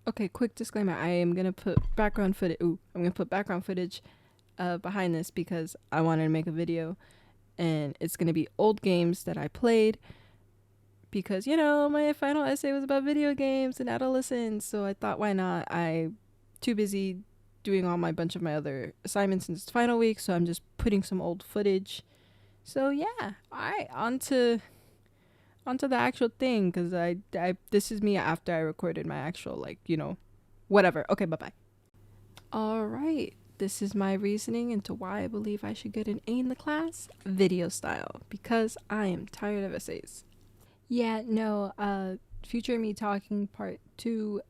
Okay, quick disclaimer. I am gonna put background footage. I'm gonna put background footage behind this because I wanted to make a video, and it's gonna be old games that I played because my final essay was about video games and adolescence. So I thought, why not? I too busy doing all my bunch of my other assignments in this final week, so I'm just putting some old footage. So yeah, all right, onto the actual thing, because I this is me after I recorded my actual, whatever. Okay, bye-bye. All right, this is my reasoning into why I believe I should get an A in the class, video style, because I am tired of essays. Yeah, no, future me talking part 2.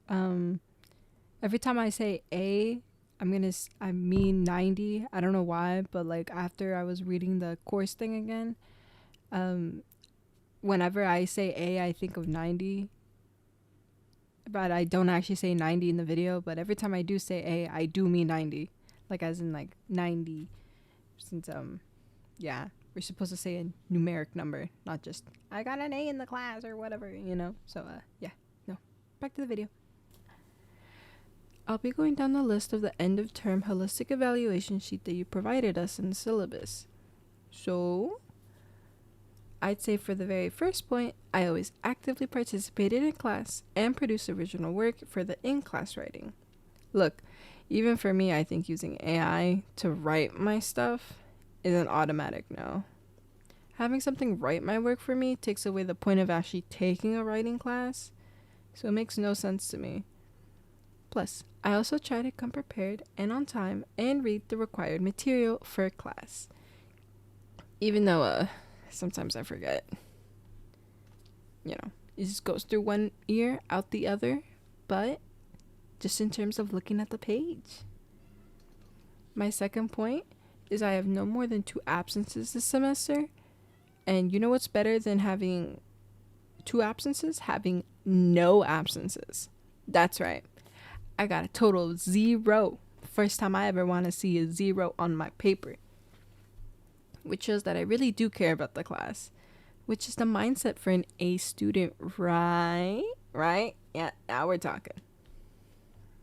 Every time I say A, I mean 90. I don't know why, but like after I was reading the course thing again, um whenever I say A, I think of 90, but I don't actually say 90 in the video. But every time I do say A, I do mean 90, like as in like 90, since yeah, we're supposed to say a numeric number, not just I got an A in the class or whatever. So yeah, no, back to the video. I'll be going down the list of the end of term holistic evaluation sheet that you provided us in the syllabus. So I'd say for the very first point, I always actively participated in class and produced original work for the in-class writing. Look, even for me, I think using AI to write my stuff is an automatic no. Having something write my work for me takes away the point of actually taking a writing class, so it makes no sense to me. Plus, I also try to come prepared and on time and read the required material for class. Even though, sometimes I forget. It just goes through one ear, out the other, but just in terms of looking at the page. My second point is I have no more than 2 absences this semester, and you know what's better than having 2 absences? Having no absences. That's right. I got a total of 0. First time I ever want to see a 0 on my paper. Which shows that I really do care about the class, which is the mindset for an A student, right? Right? Yeah, now we're talking.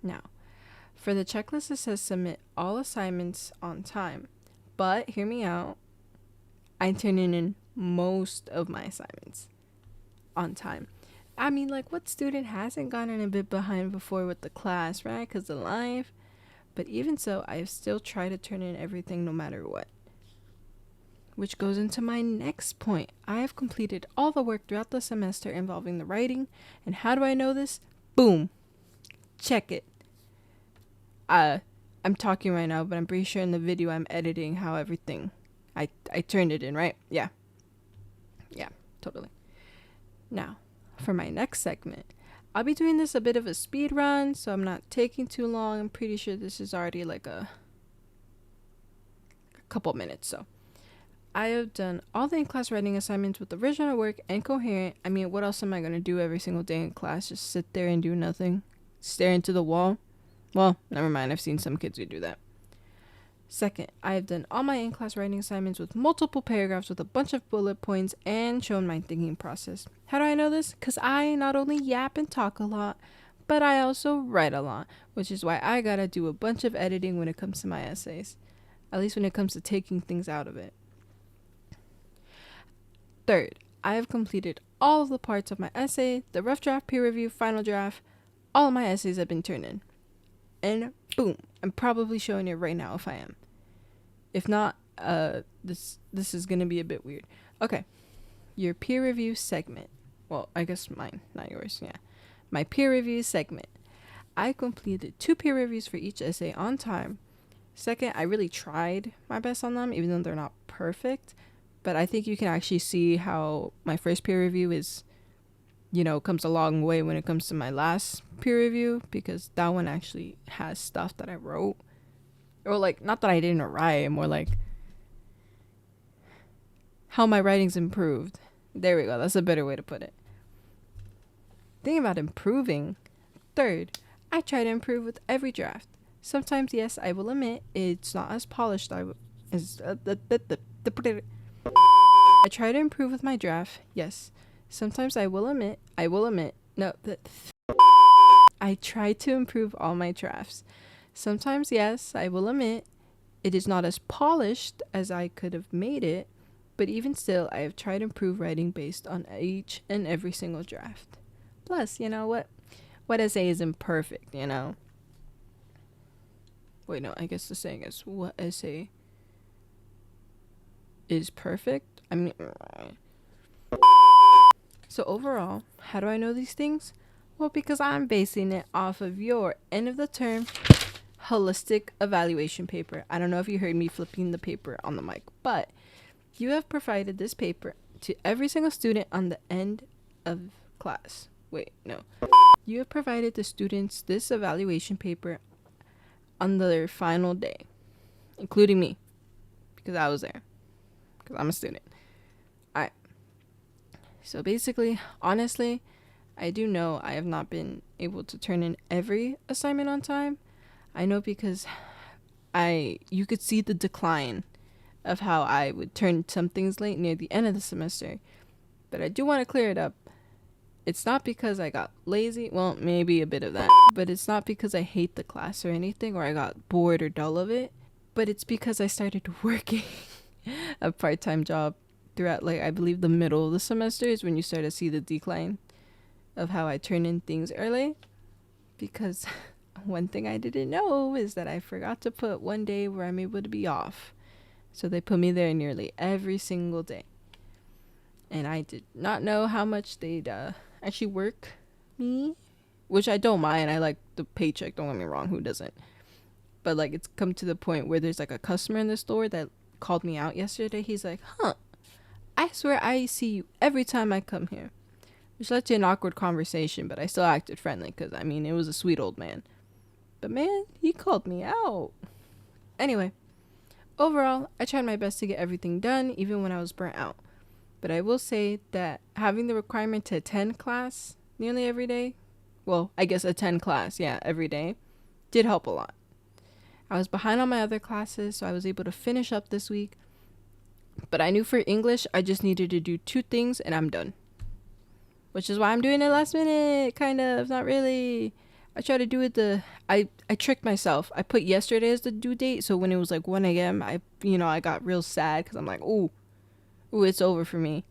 Now, for the checklist, it says submit all assignments on time. But hear me out. I turn in most of my assignments on time. I mean, like, what student hasn't gotten a bit behind before with the class, right? Because of life. But even so, I have still tried to turn in everything no matter what. Which goes into my next point. I have completed all the work throughout the semester involving the writing. And how do I know this? Boom. Check it. I'm talking right now, but I'm pretty sure in the video I'm editing how everything I turned it in, right? Yeah, totally. Now, for my next segment, I'll be doing this a bit of a speed run, so I'm not taking too long. I'm pretty sure this is already like a couple minutes, so I have done all the in-class writing assignments with original work and coherent. I mean, what else am I going to do every single day in class? Just sit there and do nothing? Stare into the wall? Well, never mind. I've seen some kids who do that. Second, I have done all my in-class writing assignments with multiple paragraphs with a bunch of bullet points and shown my thinking process. How do I know this? Because I not only yap and talk a lot, but I also write a lot, which is why I gotta do a bunch of editing when it comes to my essays. At least when it comes to taking things out of it. Third, I have completed all of the parts of my essay, the rough draft, peer review, final draft. All of my essays have been turned in. And boom, I'm probably showing it right now if I am. If not, this is going to be a bit weird. Okay, your peer review segment. Well, I guess mine, not yours, yeah. My peer review segment. I completed 2 peer reviews for each essay on time. Second, I really tried my best on them, even though they're not perfect. But I think you can actually see how my first peer review is, comes a long way when it comes to my last peer review, because that one actually has stuff that I wrote. Or, like, not that I didn't write, more like how my writing's improved. There we go. That's a better way to put it. Thinking about improving. Third, I try to improve with every draft. Sometimes, yes, I will admit, it's not as polished as I try to improve with my draft, yes. Sometimes I will admit, no, I try to improve all my drafts. Sometimes, yes, I will admit, it is not as polished as I could have made it, but even still, I have tried to improve writing based on each and every single draft. Plus, you know what essay isn't perfect, you know? Wait, no, I guess the saying is, what essay is perfect? I mean, so overall, how do I know these things? Well, because I'm basing it off of your end of the term holistic evaluation paper. I don't know if you heard me flipping the paper on the mic, but you have provided this paper to every single student on the end of class. Wait, no. You have provided the students this evaluation paper on their final day, including me, because I was there, because I'm a student. Alright. So basically, honestly, I do know I have not been able to turn in every assignment on time. I know because you could see the decline of how I would turn some things late near the end of the semester. But I do want to clear it up. It's not because I got lazy. Well, maybe a bit of that. But it's not because I hate the class or anything, or I got bored or dull of it. But it's because I started working a part-time job throughout, like, I believe the middle of the semester is when you start to see the decline of how I turn in things early. Because one thing I didn't know is that I forgot to put one day where I'm able to be off. So they put me there nearly every single day. And I did not know how much they'd actually work me, which I don't mind. I like the paycheck, don't get me wrong, who doesn't? But like, it's come to the point where there's like a customer in the store that called me out yesterday. He's like, I swear I see you every time I come here. Which led to an awkward conversation, but I still acted friendly because, I mean, it was a sweet old man. But man, he called me out. Anyway, overall, I tried my best to get everything done, even when I was burnt out. But I will say that having the requirement to attend class nearly every day, well, I guess attend class, yeah, every day, did help a lot. I was behind on my other classes, so I was able to finish up this week. But I knew for English, I just needed to do 2 things and I'm done. Which is why I'm doing it last minute, kind of, not really. I tried to do it I tricked myself. I put yesterday as the due date, so when it was like 1 a.m., I got real sad because I'm like, ooh, it's over for me.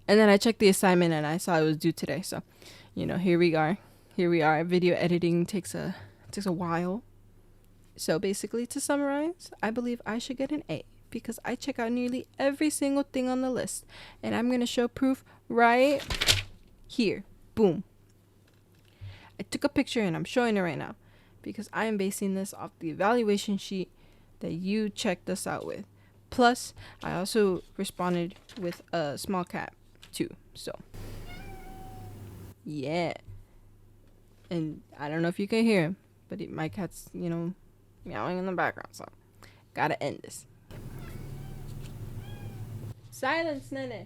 And then I checked the assignment and I saw it was due today, so, here we are. Video editing takes a while. So basically, to summarize, I believe I should get an A because I check out nearly every single thing on the list, and I'm going to show proof right here. Boom. I took a picture and I'm showing it right now because I am basing this off the evaluation sheet that you checked us out with. Plus, I also responded with a small cat too. So, yeah. And I don't know if you can hear him, but my cat's, meowing in the background. So, gotta end this. Silence, Nene.